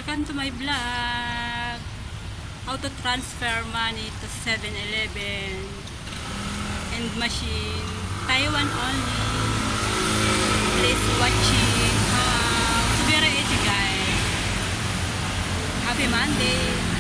Welcome to my vlog. How to transfer money to 7-Eleven and machine. Taiwan only. Please watching. It's very easy, guys. Happy Monday.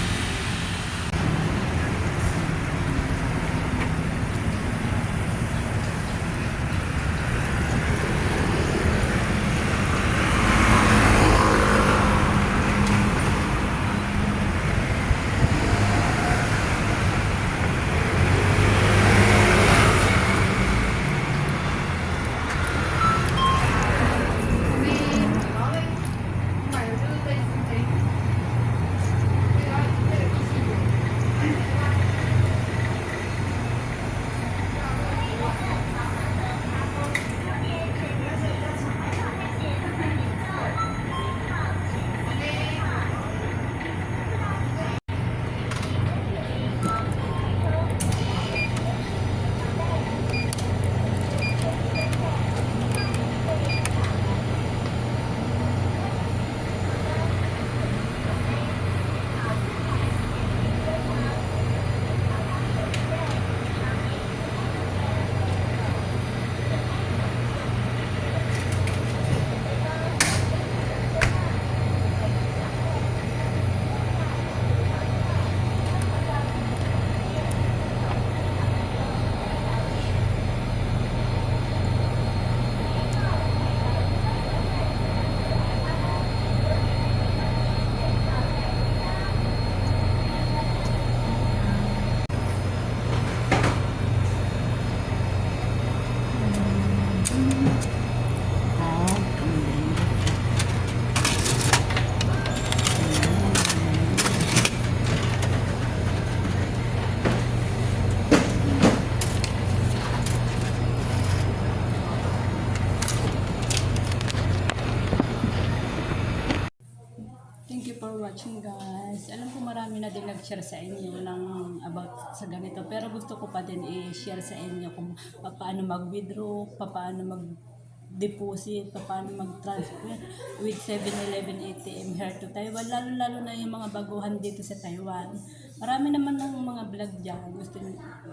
Thank you for watching, guys. Alam ko marami na din nag-share sa inyo ng about sa ganito. Pero gusto ko pa din i-share sa inyo kung paano mag-withdraw, paano mag-deposit, paano mag-transfer with 7-Eleven ATM here to Taiwan. Lalo-lalo na yung mga baguhan dito sa Taiwan. Marami naman ng mga vlog dyan.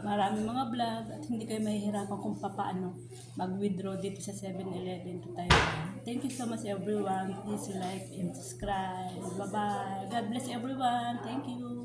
Marami mga vlog at hindi kayo mahihirapan kung paano mag-withdraw dito sa 7-Eleven to Taiwan. Thank you so much, everyone. Please like and subscribe. Bye-bye. God bless everyone. Thank you.